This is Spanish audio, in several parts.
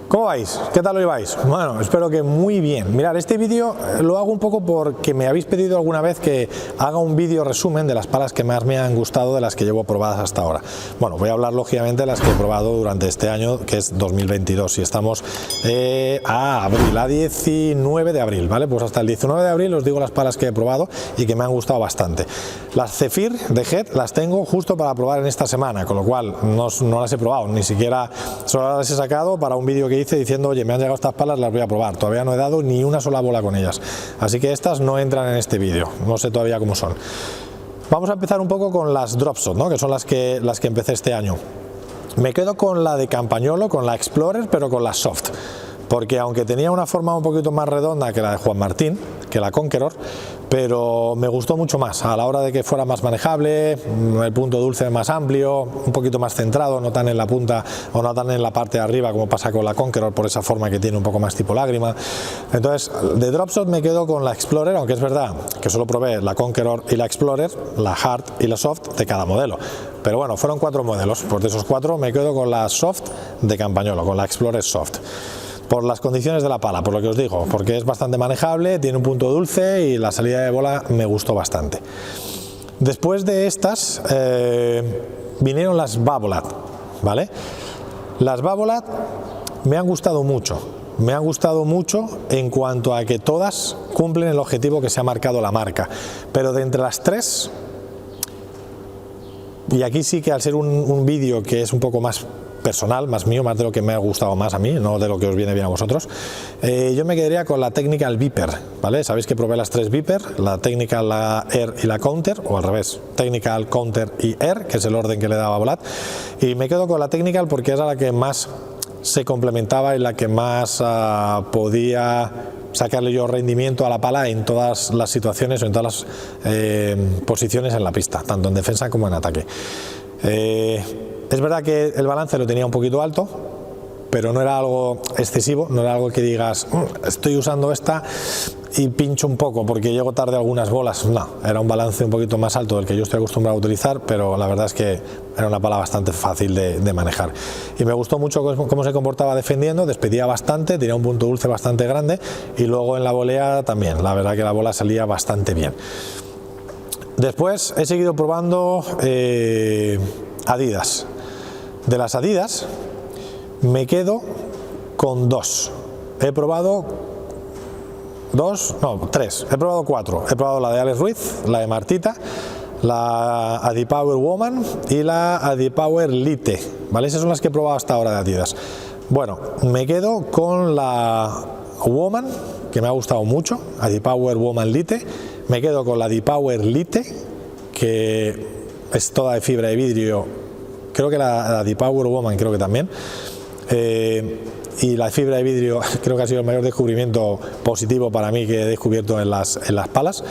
¿Cómo vais? ¿Qué tal lo lleváis? Bueno, espero que muy bien. Mirad, este vídeo lo hago un poco porque me habéis pedido alguna vez que haga un vídeo resumen de las palas que más me han gustado de las que llevo probadas hasta ahora. Bueno, voy a hablar lógicamente de las que he probado durante este año, que es 2022, y estamos a abril, a 19 de abril, ¿vale? Pues hasta el 19 de abril os digo las palas que he probado y que me han gustado bastante. Las Zephyr de Head las tengo justo para probar en esta semana, con lo cual no las he probado, ni siquiera solo las he sacado para un vídeo que hice diciendo, oye, me han llegado estas palas, las voy a probar. Todavía no he dado ni una sola bola con ellas, así que estas no entran en este vídeo, no sé todavía cómo son. Vamos a empezar un poco con las Drop Shot, ¿no? Que son las que empecé este año. Me quedo con la de Campagnolo, con la Explorer, pero con la Soft, porque aunque tenía una forma un poquito más redonda que la de Juan Martín, que la Conqueror, pero me gustó mucho más a la hora de que fuera más manejable, el punto dulce más amplio, un poquito más centrado, no tan en la punta o no tan en la parte de arriba como pasa con la Conqueror, por esa forma que tiene un poco más tipo lágrima. Entonces, de Drop Shot me quedo con la Explorer, aunque es verdad que solo probé la Conqueror y la Explorer, la Hard y la Soft de cada modelo. Pero bueno, fueron 4 modelos, pues de esos 4 me quedo con la Soft de Campagnolo, con la Explorer Soft. Por las condiciones de la pala, por lo que os digo, porque es bastante manejable, tiene un punto dulce y la salida de bola me gustó bastante. Después de estas vinieron las Babolat, ¿vale? Las Babolat me han gustado mucho en cuanto a que todas cumplen el objetivo que se ha marcado la marca, pero de entre las 3, y aquí sí que al ser un vídeo que es un poco más personal, más mío, más de lo que me ha gustado más a mí, no de lo que os viene bien a vosotros, yo me quedaría con la Technical Viper, ¿vale? Sabéis que probé las 3 Viper, la Technical, la Air y la Counter, o al revés, Technical, Counter y Air, que es el orden que le daba Babolat, y me quedo con la Technical porque era la que más se complementaba y la que más podía sacarle yo rendimiento a la pala en todas las situaciones o en todas las posiciones en la pista, tanto en defensa como en ataque. Es verdad que el balance lo tenía un poquito alto, pero no era algo excesivo, no era algo que digas, estoy usando esta y pincho un poco porque llego tarde a algunas bolas. No, era un balance un poquito más alto del que yo estoy acostumbrado a utilizar, pero la verdad es que era una pala bastante fácil de manejar. Y me gustó mucho cómo se comportaba defendiendo, despedía bastante, tenía un punto dulce bastante grande y luego en la volea también, la verdad que la bola salía bastante bien. Después he seguido probando Adidas. De las Adidas me quedo con 2. He probado 3. He probado 4. He probado la de Alex Ruiz, la de Martita, la Adipower Woman y la Adipower Lite, ¿vale? Esas son las que he probado hasta ahora de Adidas. Bueno, me quedo con la Woman, que me ha gustado mucho, Adipower Woman Lite. Me quedo con la Adipower Lite, que es toda de fibra de vidrio. Creo que la Adipower Woman creo que también, y la fibra de vidrio creo que ha sido el mayor descubrimiento positivo para mí que he descubierto en las palas.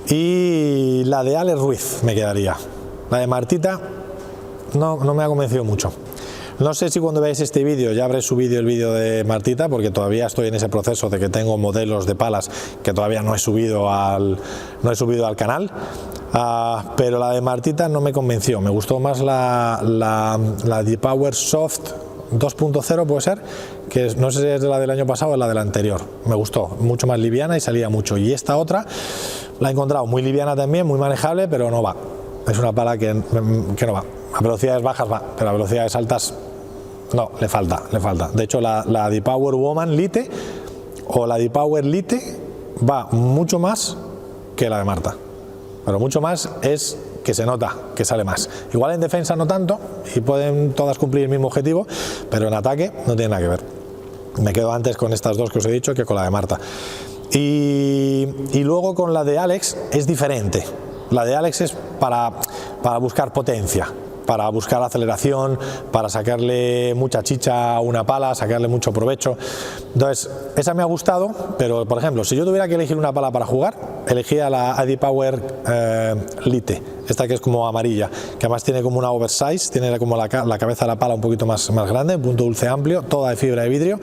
Y la de Alex Ruiz me quedaría. La de Martita no me ha convencido mucho. No sé si cuando veáis este vídeo ya habré subido el vídeo de Martita, porque todavía estoy en ese proceso de que tengo modelos de palas que todavía no he subido al canal. Pero la de Martita no me convenció, me gustó más la Adipower Soft 2.0, puede ser, que no sé si es de la del año pasado o la del anterior. Me gustó, mucho más liviana y salía mucho. Y esta otra la he encontrado muy liviana también, muy manejable, pero no va. Es una pala que no va. A velocidades bajas va, pero a velocidades altas no, le falta. De hecho, la Adipower Woman Lite o la Adipower Lite va mucho más que la de Marta. Pero mucho más es que se nota que sale más. Igual en defensa no tanto y pueden todas cumplir el mismo objetivo, pero en ataque no tiene nada que ver. Me quedo antes con estas 2 que os he dicho que con la de Marta. Y luego con la de Alex es diferente. La de Alex es para buscar potencia, para buscar aceleración, para sacarle mucha chicha a una pala, sacarle mucho provecho. Entonces, esa me ha gustado, pero por ejemplo, si yo tuviera que elegir una pala para jugar, elegía la Adipower Lite, esta que es como amarilla, que además tiene como una oversize, tiene como la cabeza de la pala un poquito más grande, un punto dulce amplio, toda de fibra de vidrio,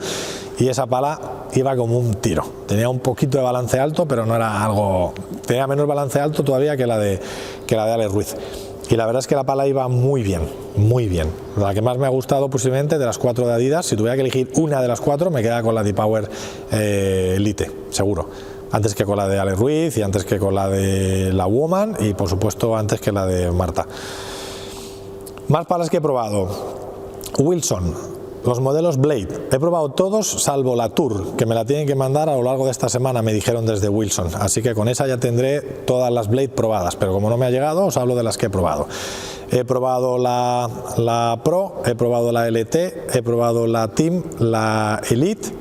y esa pala iba como un tiro. Tenía un poquito de balance alto, pero no era algo... Tenía menos balance alto todavía que la de Alex Ruiz. y la verdad es que la pala iba muy bien, muy bien. La que más me ha gustado posiblemente de las 4 de Adidas, si tuviera que elegir una de las 4 me queda con la D-Power Elite, seguro. Antes que con la de Ale Ruiz y antes que con la de la Woman y por supuesto antes que la de Marta. Más palas que he probado. Wilson, los modelos Blade. He probado todos salvo la Tour, que me la tienen que mandar a lo largo de esta semana, me dijeron desde Wilson. Así que con esa ya tendré todas las Blade probadas, pero como no me ha llegado, os hablo de las que he probado. He probado la Pro, he probado la LT, he probado la Team, la Elite.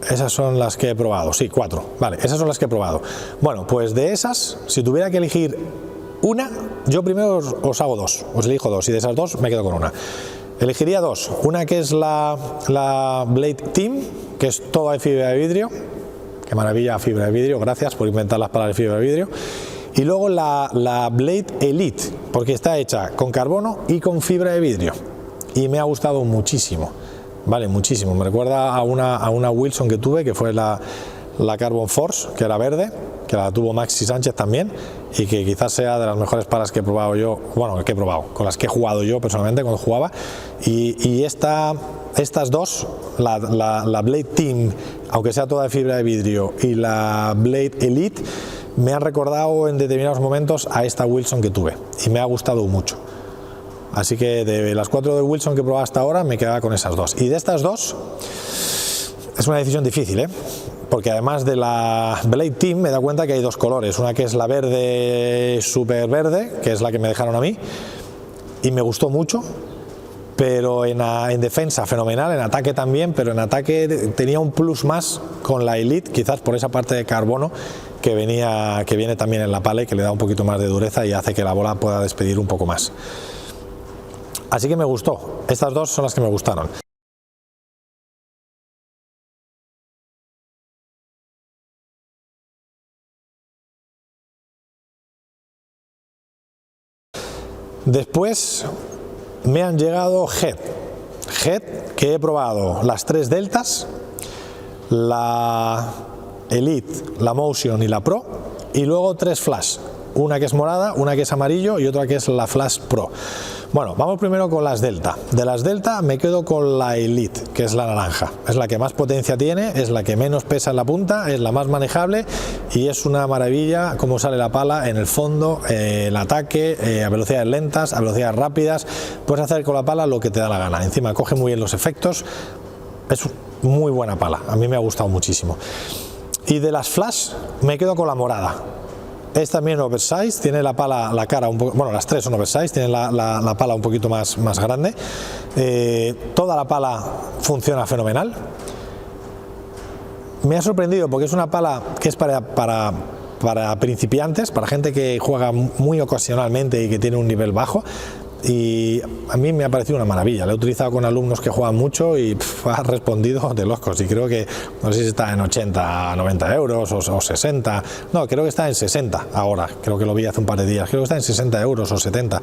Esas son las que he probado, sí, 4, vale, esas son las que he probado. Bueno, pues de esas, si tuviera que elegir una, yo primero os hago 2, os elijo 2 y de esas 2 me quedo con una. Elegiría 2, una que es la Blade Team, que es toda de fibra de vidrio, qué maravilla fibra de vidrio, gracias por inventar las palabras de fibra de vidrio. Y luego la Blade Elite, porque está hecha con carbono y con fibra de vidrio y me ha gustado muchísimo. Vale, muchísimo. Me recuerda a una Wilson que tuve, que fue la Carbon Force, que era verde, que la tuvo Maxi Sánchez también, y que quizás sea de las mejores palas que he probado yo, bueno, que he probado, con las que he jugado yo personalmente cuando jugaba. Y estas dos, la Blade Team, aunque sea toda de fibra de vidrio, y la Blade Elite, me han recordado en determinados momentos a esta Wilson que tuve, y me ha gustado mucho. Así que de las 4 de Wilson que he probado hasta ahora me quedaba con esas 2. Y de estas 2 es una decisión difícil, porque además de la Blade Team me he dado cuenta que hay 2 colores. Una que es la verde súper verde, que es la que me dejaron a mí, y me gustó mucho, pero en defensa fenomenal, en ataque también, pero en ataque tenía un plus más con la Elite, quizás por esa parte de carbono que viene también en la pala y que le da un poquito más de dureza y hace que la bola pueda despedir un poco más. Así que me gustó, estas 2 son las que me gustaron. Después me han llegado Head, que he probado las 3 Deltas, la Elite, la Motion y la Pro, y luego 3 Flash, una que es morada, una que es amarillo y otra que es la Flash Pro. Bueno, vamos primero con las Delta. De las Delta me quedo con la Elite, que es la naranja. Es la que más potencia tiene, es la que menos pesa en la punta, es la más manejable y es una maravilla cómo sale la pala en el fondo, el ataque, a velocidades lentas, a velocidades rápidas. Puedes hacer con la pala lo que te da la gana. Encima coge muy bien los efectos. Es muy buena pala, a mí me ha gustado muchísimo. Y de las Flash me quedo con la morada. Es también oversize, tiene la pala, la cara un poco, bueno, las 3 son oversize, tienen la pala un poquito más grande. Toda la pala funciona fenomenal. Me ha sorprendido porque es una pala que es para principiantes, para gente que juega muy ocasionalmente y que tiene un nivel bajo. Y a mí me ha parecido una maravilla. La he utilizado con alumnos que juegan mucho y ha respondido de locos. Y creo que, no sé si está en 80, 90 euros o 60. No, creo que está en 60 ahora. Creo que lo vi hace un par de días. Creo que está en 60 euros o 70.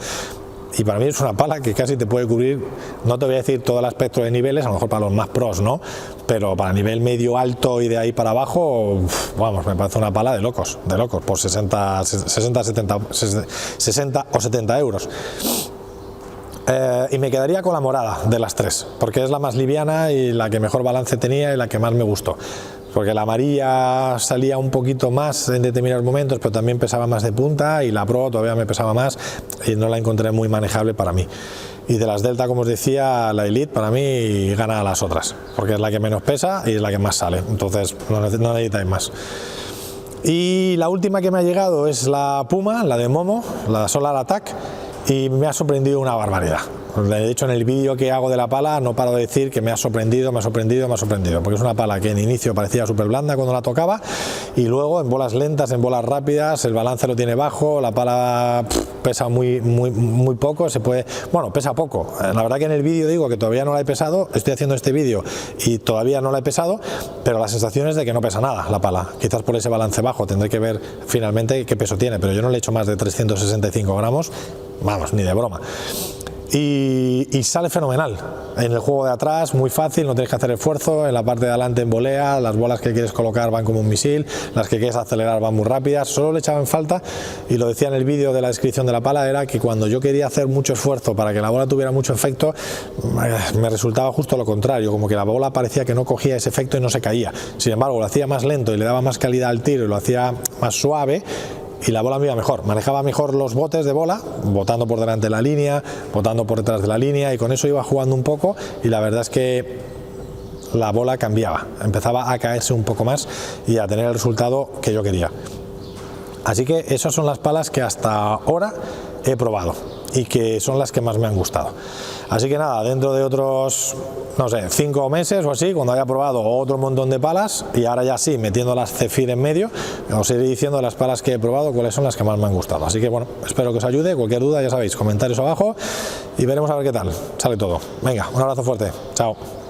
Y para mí es una pala que casi te puede cubrir, no te voy a decir todo el espectro de niveles, a lo mejor para los más pros, ¿no? Pero para nivel medio alto y de ahí para abajo, vamos, me parece una pala de locos, por 60 o 70 euros. Y me quedaría con la morada de las 3, porque es la más liviana y la que mejor balance tenía y la que más me gustó. Porque la amarilla salía un poquito más en determinados momentos, pero también pesaba más de punta, y la Pro todavía me pesaba más y no la encontré muy manejable para mí. Y de las Delta, como os decía, la Elite para mí gana a las otras, porque es la que menos pesa y es la que más sale, entonces no necesitáis más. Y la última que me ha llegado es la Puma, la de Momo, la Solar Attack, y me ha sorprendido una barbaridad. De hecho, en el vídeo que hago de la pala no paro de decir que me ha sorprendido, porque es una pala que en inicio parecía súper blanda cuando la tocaba y luego en bolas lentas, en bolas rápidas, el balance lo tiene bajo, la pala pesa muy poco, pesa poco. La verdad que en el vídeo digo que todavía no la he pesado, estoy haciendo este vídeo y todavía no la he pesado, pero la sensación es de que no pesa nada la pala. Quizás por ese balance bajo tendré que ver finalmente qué peso tiene, pero yo no le he hecho más de 365 gramos, vamos, ni de broma. y sale fenomenal. En el juego de atrás muy fácil, no tienes que hacer esfuerzo, en la parte de adelante en volea, las bolas que quieres colocar van como un misil, las que quieres acelerar van muy rápidas. Solo le echaba en falta, y lo decía en el vídeo de la descripción de la pala, era que cuando yo quería hacer mucho esfuerzo para que la bola tuviera mucho efecto, me resultaba justo lo contrario, como que la bola parecía que no cogía ese efecto y no se caía. Sin embargo, lo hacía más lento y le daba más calidad al tiro y lo hacía más suave, y la bola me iba mejor, manejaba mejor los botes de bola, botando por delante de la línea, botando por detrás de la línea, y con eso iba jugando un poco, y la verdad es que la bola cambiaba, empezaba a caerse un poco más y a tener el resultado que yo quería. Así que esas son las palas que hasta ahora he probado y que son las que más me han gustado. Así que nada, dentro de otros, no sé, 5 meses o así, cuando haya probado otro montón de palas, y ahora ya sí, metiendo las Zephyr en medio, os iré diciendo las palas que he probado cuáles son las que más me han gustado. Así que bueno, espero que os ayude. Cualquier duda, ya sabéis, comentarios abajo y veremos a ver qué tal sale todo. Venga, un abrazo fuerte, chao.